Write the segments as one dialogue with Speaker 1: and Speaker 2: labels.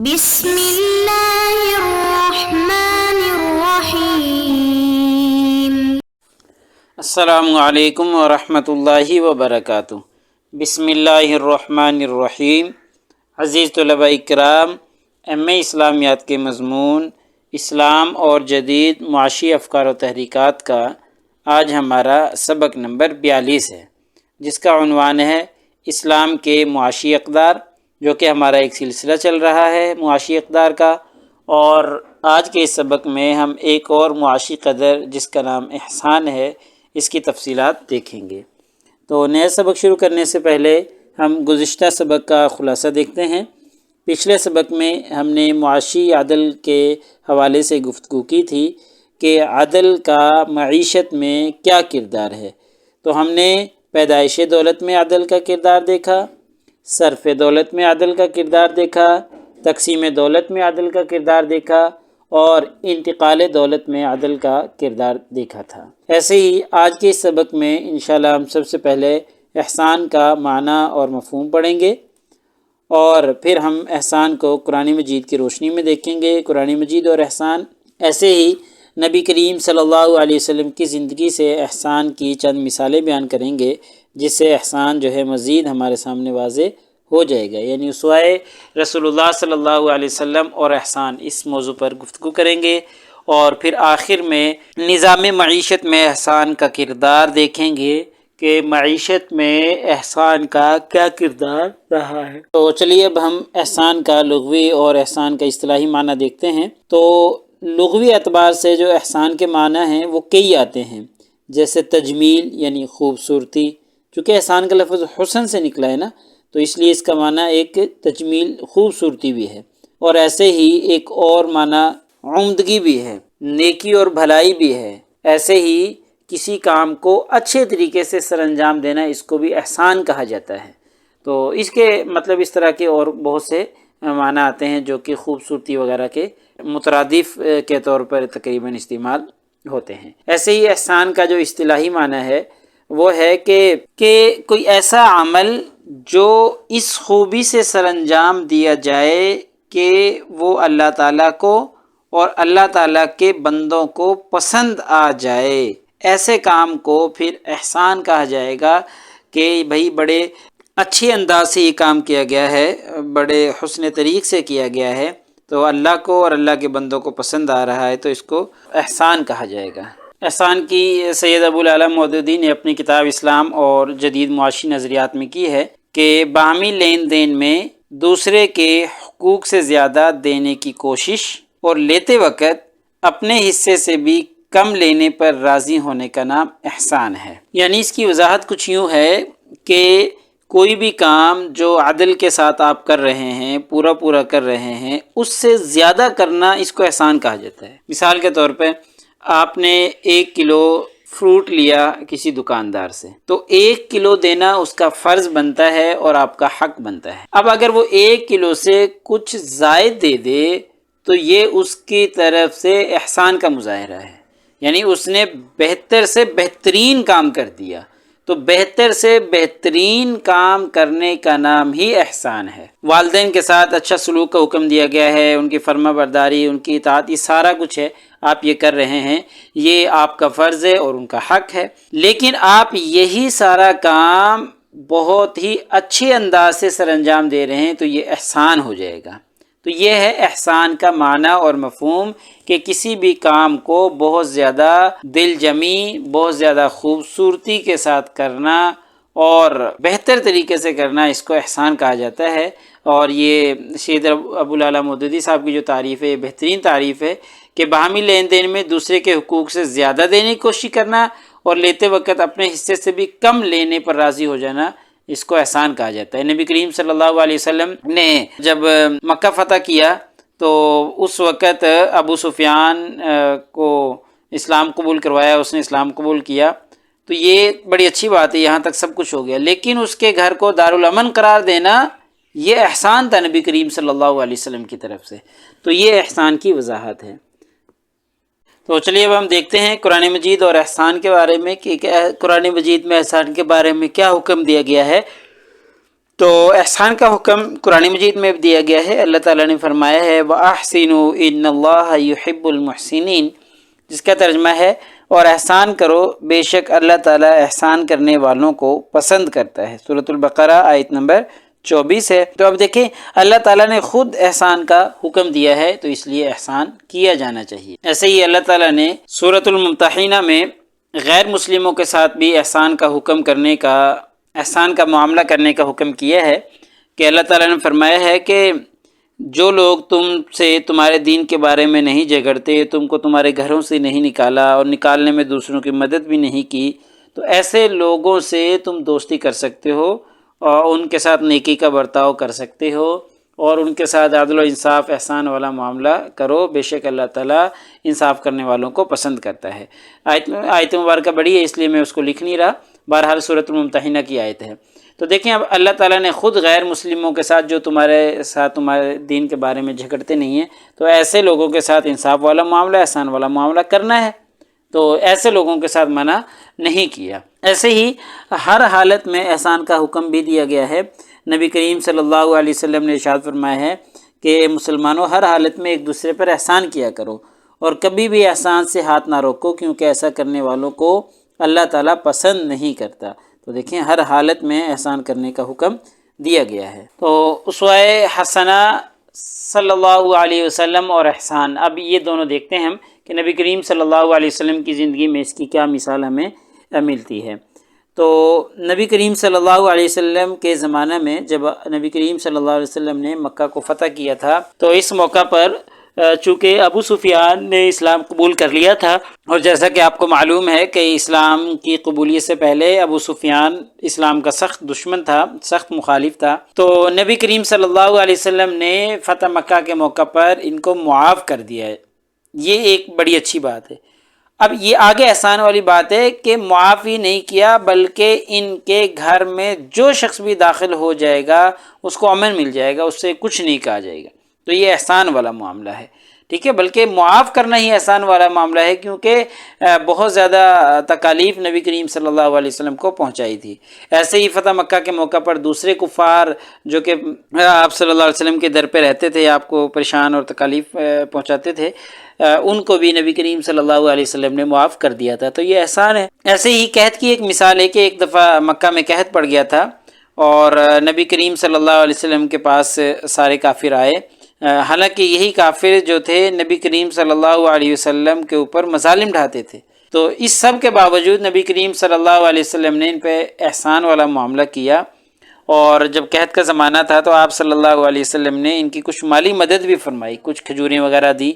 Speaker 1: بسم اللہ الرحمن الرحیم۔
Speaker 2: السلام علیکم ورحمۃ اللہ وبرکاتہ۔ بسم اللہ الرحمن الرحیم۔ عزیز طلباء اکرام، ایم اے اسلامیات کے مضمون اسلام اور جدید معاشی افکار و تحریکات کا آج ہمارا سبق نمبر 42 ہے، جس کا عنوان ہے اسلام کے معاشی اقدار، جو کہ ہمارا ایک سلسلہ چل رہا ہے معاشی اقدار کا۔ اور آج کے اس سبق میں ہم ایک اور معاشی قدر جس کا نام احسان ہے، اس کی تفصیلات دیکھیں گے۔ تو نیا سبق شروع کرنے سے پہلے ہم گزشتہ سبق کا خلاصہ دیکھتے ہیں۔ پچھلے سبق میں ہم نے معاشی عدل کے حوالے سے گفتگو کی تھی کہ عدل کا معیشت میں کیا کردار ہے۔ تو ہم نے پیدائش دولت میں عدل کا کردار دیکھا، صرف دولت میں عدل کا کردار دیکھا، تقسیم دولت میں عدل کا کردار دیکھا، اور انتقال دولت میں عدل کا کردار دیکھا تھا۔ ایسے ہی آج کے اس سبق میں انشاءاللہ ہم سب سے پہلے احسان کا معنی اور مفہوم پڑھیں گے، اور پھر ہم احسان کو قرآن مجید کی روشنی میں دیکھیں گے۔ قرآن مجید اور احسان، ایسے ہی نبی کریم صلی اللہ علیہ وسلم کی زندگی سے احسان کی چند مثالیں بیان کریں گے، جس سے احسان جو ہے مزید ہمارے سامنے واضح ہو جائے گا۔ یعنی اسوہ رسول اللہ صلی اللہ علیہ وسلم اور احسان، اس موضوع پر گفتگو کریں گے، اور پھر آخر میں نظام معیشت میں احسان کا کردار دیکھیں گے کہ معیشت میں احسان کا کیا کردار رہا ہے۔ تو چلیے اب ہم احسان کا لغوی اور احسان کا اصطلاحی معنی دیکھتے ہیں۔ تو لغوی اعتبار سے جو احسان کے معنی ہیں وہ کئی آتے ہیں، جیسے تجمیل یعنی خوبصورتی، چونکہ احسان کا لفظ حسن سے نکلا ہے نا، تو اس لیے اس کا معنی ایک تجمیل خوبصورتی بھی ہے۔ اور ایسے ہی ایک اور معنی عمدگی بھی ہے، نیکی اور بھلائی بھی ہے۔ ایسے ہی کسی کام کو اچھے طریقے سے سر انجام دینا، اس کو بھی احسان کہا جاتا ہے۔ تو اس کے مطلب اس طرح کے اور بہت سے معنی آتے ہیں جو کہ خوبصورتی وغیرہ کے مترادف کے طور پر تقریباً استعمال ہوتے ہیں۔ ایسے ہی احسان کا جو اصطلاحی معنی ہے وہ ہے کہ کوئی ایسا عمل جو اس خوبی سے سر انجام دیا جائے کہ وہ اللہ تعالیٰ کو اور اللہ تعالیٰ کے بندوں کو پسند آ جائے، ایسے کام کو پھر احسان کہا جائے گا کہ بھئی بڑے اچھے انداز سے یہ کام کیا گیا ہے، بڑے حسن طریق سے کیا گیا ہے، تو اللہ کو اور اللہ کے بندوں کو پسند آ رہا ہے، تو اس کو احسان کہا جائے گا۔ احسان کی سید ابو العلا مودودی نے اپنی کتاب اسلام اور جدید معاشی نظریات میں کی ہے کہ باہمی لین دین میں دوسرے کے حقوق سے زیادہ دینے کی کوشش اور لیتے وقت اپنے حصے سے بھی کم لینے پر راضی ہونے کا نام احسان ہے۔ یعنی اس کی وضاحت کچھ یوں ہے کہ کوئی بھی کام جو عدل کے ساتھ آپ کر رہے ہیں، پورا کر رہے ہیں، اس سے زیادہ کرنا اس کو احسان کہا جاتا ہے۔ مثال کے طور پہ آپ نے 1 کلو فروٹ لیا کسی دکاندار سے، تو 1 کلو دینا اس کا فرض بنتا ہے اور آپ کا حق بنتا ہے۔ اب اگر وہ 1 کلو سے کچھ زائد دے دے تو یہ اس کی طرف سے احسان کا مظاہرہ ہے، یعنی اس نے بہتر سے بہترین کام کر دیا۔ تو بہتر سے بہترین کام کرنے کا نام ہی احسان ہے۔ والدین کے ساتھ اچھا سلوک کا حکم دیا گیا ہے، ان کی فرما برداری، ان کی اطاعت، یہ سارا کچھ ہے، آپ یہ کر رہے ہیں، یہ آپ کا فرض ہے اور ان کا حق ہے۔ لیکن آپ یہی سارا کام بہت ہی اچھے انداز سے سر انجام دے رہے ہیں، تو یہ احسان ہو جائے گا۔ تو یہ ہے احسان کا معنی اور مفہوم کہ کسی بھی کام کو بہت زیادہ دل جمی، بہت زیادہ خوبصورتی کے ساتھ کرنا اور بہتر طریقے سے کرنا، اس کو احسان کہا جاتا ہے۔ اور یہ سید ابو العلا مودودی صاحب کی جو تعریف ہے، یہ بہترین تعریف ہے کہ باہمی لین دین میں دوسرے کے حقوق سے زیادہ دینے کی کوشش کرنا اور لیتے وقت اپنے حصے سے بھی کم لینے پر راضی ہو جانا، اس کو احسان کہا جاتا ہے۔ نبی کریم صلی اللہ علیہ وسلم نے جب مکہ فتح کیا تو اس وقت ابو سفیان کو اسلام قبول کروایا، اس نے اسلام قبول کیا، تو یہ بڑی اچھی بات ہے، یہاں تک سب کچھ ہو گیا۔ لیکن اس کے گھر کو دارالامن قرار دینا، یہ احسان تھا نبی کریم صلی اللہ علیہ وسلم کی طرف سے۔ تو یہ احسان کی وضاحت ہے۔ تو چلیے اب ہم دیکھتے ہیں قرآن مجید اور احسان کے بارے میں کہ قرآن مجید میں احسان کے بارے میں کیا حکم دیا گیا ہے۔ تو احسان کا حکم قرآن مجید میں بھی دیا گیا ہے۔ اللہ تعالیٰ نے فرمایا ہے وَأَحْسِنُوا إِنَّ اللَّهَ يُحِبُّ الْمُحْسِنِينَ، جس کا ترجمہ ہے اور احسان کرو، بے شک اللہ تعالیٰ احسان کرنے والوں کو پسند کرتا ہے۔ سورۃ البقرہ آیت نمبر 24 ہے۔ تو اب دیکھیں اللہ تعالیٰ نے خود احسان کا حکم دیا ہے، تو اس لیے احسان کیا جانا چاہیے۔ ایسے ہی اللہ تعالیٰ نے سورۃ الممتحنہ میں غیر مسلموں کے ساتھ بھی احسان کا حکم کرنے کا، احسان کا معاملہ کرنے کا حکم کیا ہے کہ اللہ تعالیٰ نے فرمایا ہے کہ جو لوگ تم سے تمہارے دین کے بارے میں نہیں جھگڑتے، تم کو تمہارے گھروں سے نہیں نکالا اور نکالنے میں دوسروں کی مدد بھی نہیں کی، تو ایسے لوگوں سے تم دوستی کر سکتے ہو اور ان کے ساتھ نیکی کا برتاؤ کر سکتے ہو اور ان کے ساتھ عدل و انصاف احسان والا معاملہ کرو، بے شک اللہ تعالیٰ انصاف کرنے والوں کو پسند کرتا ہے۔ آیت مبارکہ بڑی ہے اس لیے میں اس کو لکھ نہیں رہا، بہرحال سورۃ الممتحنہ کی آیت ہے۔ تو دیکھیں اب اللہ تعالیٰ نے خود غیر مسلموں کے ساتھ جو تمہارے دین کے بارے میں جھگڑتے نہیں ہیں، تو ایسے لوگوں کے ساتھ انصاف والا معاملہ، احسان والا معاملہ کرنا ہے، تو ایسے لوگوں کے ساتھ منع نہیں کیا۔ ایسے ہی ہر حالت میں احسان کا حکم بھی دیا گیا ہے۔ نبی کریم صلی اللہ علیہ وسلم نے ارشاد فرمایا ہے کہ مسلمانوں ہر حالت میں ایک دوسرے پر احسان کیا کرو اور کبھی بھی احسان سے ہاتھ نہ روکو، کیونکہ ایسا کرنے والوں کو اللہ تعالیٰ پسند نہیں کرتا۔ تو دیکھیں ہر حالت میں احسان کرنے کا حکم دیا گیا ہے۔ تو اسوہ حسنہ صلی اللہ علیہ وسلم اور احسان، اب یہ دونوں دیکھتے ہیں ہم کہ نبی کریم صلی اللہ علیہ وسلم کی زندگی میں اس کی کیا مثال ہمیں ملتی ہے۔ تو نبی کریم صلی اللہ علیہ وسلم کے زمانہ میں جب نبی کریم صلی اللہ علیہ وسلم نے مکہ کو فتح کیا تھا، تو اس موقع پر چونکہ ابو سفیان نے اسلام قبول کر لیا تھا، اور جیسا کہ آپ کو معلوم ہے کہ اسلام کی قبولیت سے پہلے ابو سفیان اسلام کا سخت دشمن تھا، سخت مخالف تھا، تو نبی کریم صلی اللہ علیہ وسلم نے فتح مکہ کے موقع پر ان کو معاف کر دیا ہے۔ یہ ایک بڑی اچھی بات ہے۔ اب یہ آگے احسان والی بات ہے کہ معاف ہی نہیں کیا، بلکہ ان کے گھر میں جو شخص بھی داخل ہو جائے گا اس کو امن مل جائے گا، اس سے کچھ نہیں کہا جائے گا، تو یہ احسان والا معاملہ ہے، ٹھیک ہے۔ بلکہ معاف کرنا ہی احسان والا معاملہ ہے، کیونکہ بہت زیادہ تکالیف نبی کریم صلی اللہ علیہ وسلم کو پہنچائی تھی۔ ایسے ہی فتح مکہ کے موقع پر دوسرے کفار جو کہ آپ صلی اللہ علیہ وسلم کے در پہ رہتے تھے، آپ کو پریشان اور تکالیف پہنچاتے تھے، ان کو بھی نبی کریم صلی اللہ علیہ وسلم نے معاف کر دیا تھا، تو یہ احسان ہے۔ ایسے ہی قحط کی ایک مثال ہے کہ ایک دفعہ مکہ میں قحط پڑ گیا تھا اور نبی کریم صلی اللہ علیہ وسلم کے پاس سارے کافر آئے، حالانکہ یہی کافر جو تھے نبی کریم صلی اللہ علیہ وسلم کے اوپر مظالم ڈھاتے تھے، تو اس سب کے باوجود نبی کریم صلی اللہ علیہ وسلم نے ان پہ احسان والا معاملہ کیا، اور جب قحط کا زمانہ تھا تو آپ صلی اللہ علیہ وسلم نے ان کی کچھ مالی مدد بھی فرمائی، کچھ کھجوریں وغیرہ دی،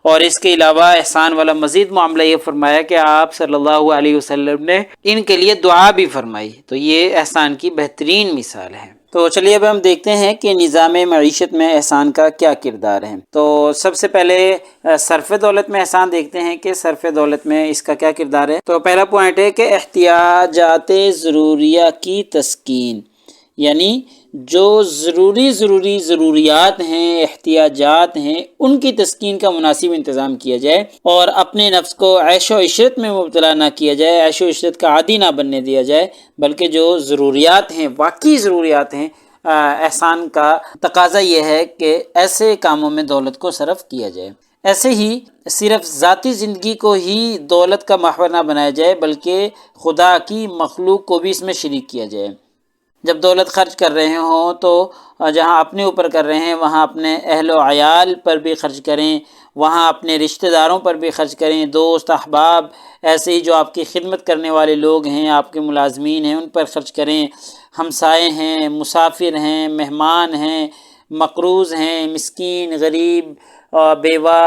Speaker 2: اور اس کے علاوہ احسان والا مزید معاملہ یہ فرمایا کہ آپ صلی اللہ علیہ وسلم نے ان کے لیے دعا بھی فرمائی، تو یہ احسان کی بہترین مثال ہے۔ تو چلیے اب ہم دیکھتے ہیں کہ نظام معیشت میں احسان کا کیا کردار ہے۔ تو سب سے پہلے صرف دولت میں احسان دیکھتے ہیں کہ صرف دولت میں اس کا کیا کردار ہے۔ تو پہلا پوائنٹ ہے کہ احتیاجات ضروریہ کی تسکین، یعنی جو ضروریات ہیں، احتیاجات ہیں، ان کی تسکین کا مناسب انتظام کیا جائے اور اپنے نفس کو عیش و عشرت میں مبتلا نہ کیا جائے، عیش و عشرت کا عادی نہ بننے دیا جائے، بلکہ جو ضروریات ہیں، واقعی ضروریات ہیں، احسان کا تقاضا یہ ہے کہ ایسے کاموں میں دولت کو صرف کیا جائے۔ ایسے ہی صرف ذاتی زندگی کو ہی دولت کا محور نہ بنایا جائے، بلکہ خدا کی مخلوق کو بھی اس میں شریک کیا جائے۔ جب دولت خرچ کر رہے ہوں تو جہاں اپنے اوپر کر رہے ہیں وہاں اپنے اہل و عیال پر بھی خرچ کریں، وہاں اپنے رشتہ داروں پر بھی خرچ کریں، دوست احباب، ایسے ہی جو آپ کی خدمت کرنے والے لوگ ہیں، آپ کے ملازمین ہیں، ان پر خرچ کریں، ہمسائے ہیں، مسافر ہیں، مہمان ہیں، مقروض ہیں، مسکین، غریب، بیوہ،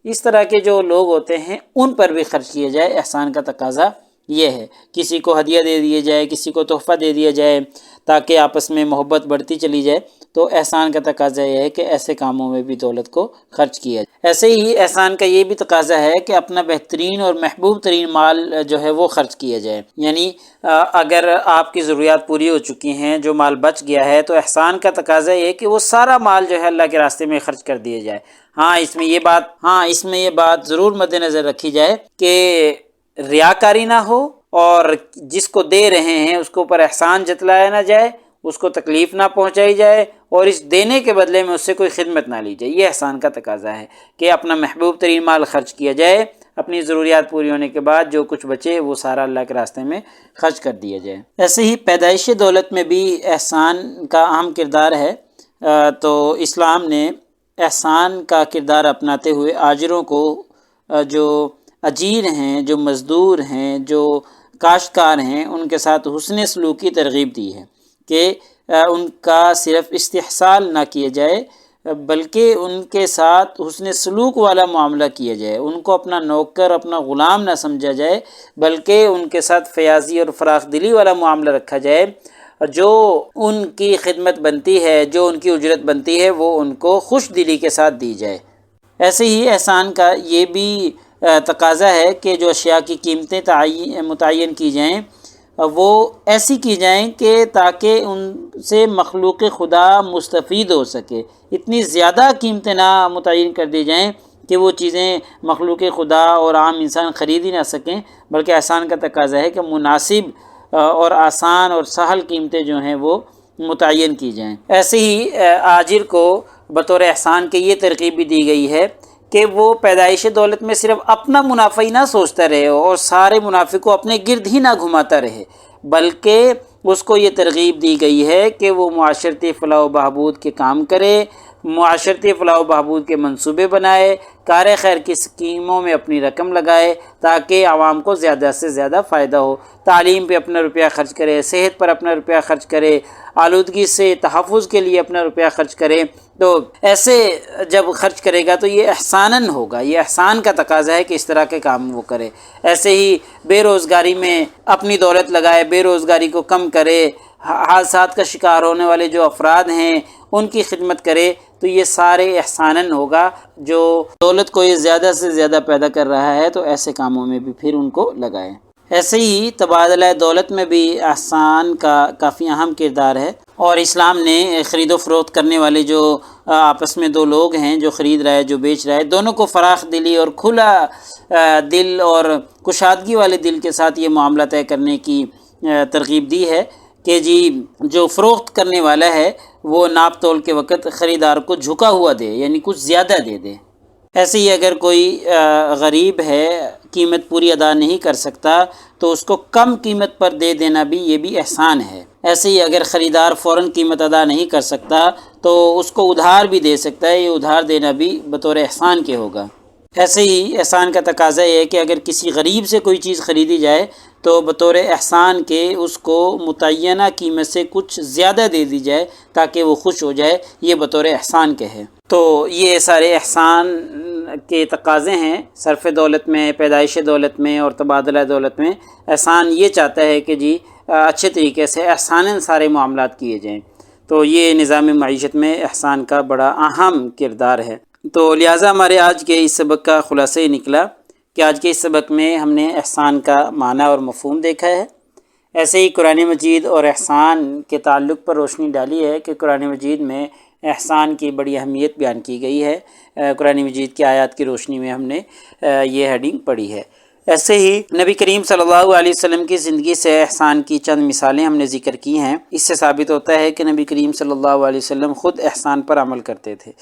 Speaker 2: اس طرح کے جو لوگ ہوتے ہیں ان پر بھی خرچ کیا جائے۔ احسان کا تقاضا یہ ہے، کسی کو ہدیہ دے دیے جائے، کسی کو تحفہ دے دیا جائے تاکہ آپس میں محبت بڑھتی چلی جائے، تو احسان کا تقاضا یہ ہے کہ ایسے کاموں میں بھی دولت کو خرچ کیا جائے۔ ایسے ہی احسان کا یہ بھی تقاضا ہے کہ اپنا بہترین اور محبوب ترین مال جو ہے وہ خرچ کیا جائے، یعنی اگر آپ کی ضروریات پوری ہو چکی ہیں، جو مال بچ گیا ہے، تو احسان کا تقاضا یہ ہے کہ وہ سارا مال جو ہے اللہ کے راستے میں خرچ کر دیا جائے۔ اس میں یہ بات ضرور مد نظر رکھی جائے کہ ریاکاری نہ ہو، اور جس کو دے رہے ہیں اس کے اوپر احسان جتلایا نہ جائے، اس کو تکلیف نہ پہنچائی جائے اور اس دینے کے بدلے میں اس سے کوئی خدمت نہ لی جائے۔ یہ احسان کا تقاضا ہے کہ اپنا محبوب ترین مال خرچ کیا جائے، اپنی ضروریات پوری ہونے کے بعد جو کچھ بچے وہ سارا اللہ کے راستے میں خرچ کر دیا جائے۔ ایسے ہی پیدائش دولت میں بھی احسان کا اہم کردار ہے۔ تو اسلام نے احسان کا کردار اپناتے ہوئے آجروں کو، جو اجیر ہیں، جو مزدور ہیں، جو کاشتکار ہیں، ان کے ساتھ حسن سلوک کی ترغیب دی ہے کہ ان کا صرف استحصال نہ کیا جائے بلکہ ان کے ساتھ حسن سلوک والا معاملہ کیا جائے، ان کو اپنا نوکر، اپنا غلام نہ سمجھا جائے بلکہ ان کے ساتھ فیاضی اور فراخ دلی والا معاملہ رکھا جائے۔ جو ان کی خدمت بنتی ہے، جو ان کی اجرت بنتی ہے، وہ ان کو خوش دلی کے ساتھ دی جائے۔ ایسے ہی احسان کا یہ بھی تقاضا ہے کہ جو اشیاء کی قیمتیں متعین کی جائیں وہ ایسی کی جائیں کہ تاکہ ان سے مخلوق خدا مستفید ہو سکے۔ اتنی زیادہ قیمتیں نہ متعین کر دی جائیں کہ وہ چیزیں مخلوق خدا اور عام انسان خرید ہی نہ سکیں، بلکہ احسان کا تقاضا ہے کہ مناسب اور آسان اور سہل قیمتیں جو ہیں وہ متعین کی جائیں۔ ایسے ہی آجر کو بطور احسان کے یہ ترغیب بھی دی گئی ہے کہ وہ پیدائش دولت میں صرف اپنا منافع ہی نہ سوچتا رہے اور سارے منافع کو اپنے گرد ہی نہ گھماتا رہے، بلکہ اس کو یہ ترغیب دی گئی ہے کہ وہ معاشرتی فلاح و بہبود کے کام کرے، معاشرتی فلاح و بہبود کے منصوبے بنائے، کار خیر کی اسکیموں میں اپنی رقم لگائے تاکہ عوام کو زیادہ سے زیادہ فائدہ ہو، تعلیم پہ اپنا روپیہ خرچ کرے، صحت پر اپنا روپیہ خرچ کرے، آلودگی سے تحفظ کے لیے اپنا روپیہ خرچ کرے۔ تو ایسے جب خرچ کرے گا تو یہ احساناً ہوگا، یہ احسان کا تقاضا ہے کہ اس طرح کے کام وہ کرے۔ ایسے ہی بے روزگاری میں اپنی دولت لگائے، بے روزگاری کو کم کرے، حادثات کا شکار ہونے والے جو افراد ہیں ان کی خدمت کرے، تو یہ سارے احساناً ہوگا۔ جو دولت کو یہ زیادہ سے زیادہ پیدا کر رہا ہے تو ایسے کاموں میں بھی پھر ان کو لگائے۔ ایسے ہی تبادلہ دولت میں بھی احسان کا کافی اہم کردار ہے، اور اسلام نے خرید و فروخت کرنے والے جو آپس میں دو لوگ ہیں، جو خرید رہا ہے جو بیچ رہا ہے، دونوں کو فراخ دلی اور کھلا دل اور کشادگی والے دل کے ساتھ یہ معاملہ طے کرنے کی ترغیب دی ہے کہ جی جو فروخت کرنے والا ہے وہ ناپ تول کے وقت خریدار کو جھکا ہوا دے، یعنی کچھ زیادہ دے دے۔ ایسے ہی اگر کوئی غریب ہے، قیمت پوری ادا نہیں کر سکتا تو اس کو کم قیمت پر دے دینا بھی یہ بھی احسان ہے۔ ایسے ہی اگر خریدار فوراً قیمت ادا نہیں کر سکتا تو اس کو ادھار بھی دے سکتا ہے، یہ ادھار دینا بھی بطور احسان کے ہوگا۔ ایسے ہی احسان کا تقاضا یہ ہے کہ اگر کسی غریب سے کوئی چیز خریدی جائے تو بطور احسان کے اس کو متعینہ قیمت سے کچھ زیادہ دے دی جائے تاکہ وہ خوش ہو جائے، یہ بطور احسان کے ہے۔ تو یہ سارے احسان کے تقاضے ہیں صرف دولت میں، پیدائش دولت میں اور تبادلہ دولت میں۔ احسان یہ چاہتا ہے کہ جی اچھے طریقے سے احساناً سارے معاملات کیے جائیں، تو یہ نظام معیشت میں احسان کا بڑا اہم کردار ہے۔ تو لہٰذا ہمارے آج کے اس سبق کا خلاصہ یہ نکلا کہ آج کے اس سبق میں ہم نے احسان کا معنی اور مفہوم دیکھا ہے۔ ایسے ہی قرآن مجید اور احسان کے تعلق پر روشنی ڈالی ہے کہ قرآن مجید میں احسان کی بڑی اہمیت بیان کی گئی ہے۔ قرآن مجید کی آیات کی روشنی میں ہم نے یہ ہیڈنگ پڑھی ہے۔ ایسے ہی نبی کریم صلی اللہ علیہ وسلم کی زندگی سے احسان کی چند مثالیں ہم نے ذکر کی ہیں۔ اس سے ثابت ہوتا ہے کہ نبی کریم صلی اللہ علیہ وسلم خود احسان پر عمل کرتے تھے۔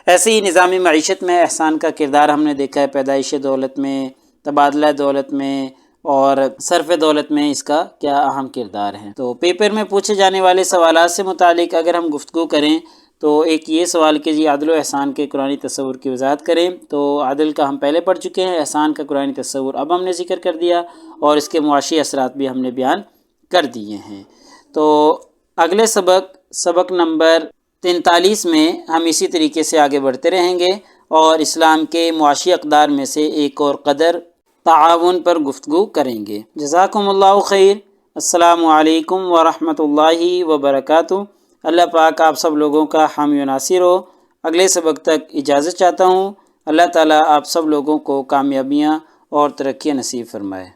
Speaker 2: ایسے ہی نظام معیشت میں احسان کا کردار ہم نے دیکھا ہے، پیدائش دولت میں، تبادلہ دولت میں اور صرف دولت میں اس کا کیا اہم کردار ہے۔ تو پیپر میں پوچھے جانے والے سوالات سے متعلق اگر ہم گفتگو کریں تو ایک یہ سوال کہ جی عدل و احسان کے قرآنی تصور کی وضاحت کریں، تو عدل کا ہم پہلے پڑھ چکے ہیں، احسان کا قرآنی تصور اب ہم نے ذکر کر دیا اور اس کے معاشی اثرات بھی ہم نے بیان کر دیے ہیں۔ تو اگلے سبق نمبر 43 میں ہم اسی طریقے سے آگے بڑھتے رہیں گے اور اسلام کے معاشی اقدار میں سے ایک اور قدر تعاون پر گفتگو کریں گے۔ جزاکم اللہ خیر۔ السلام علیکم ورحمۃ اللہ وبرکاتہ۔ اللہ پاک آپ سب لوگوں کا حامی و ناصر ہو۔ اگلے سبق تک اجازت چاہتا ہوں۔ اللہ تعالیٰ آپ سب لوگوں کو کامیابیاں اور ترقیاں نصیب فرمائے۔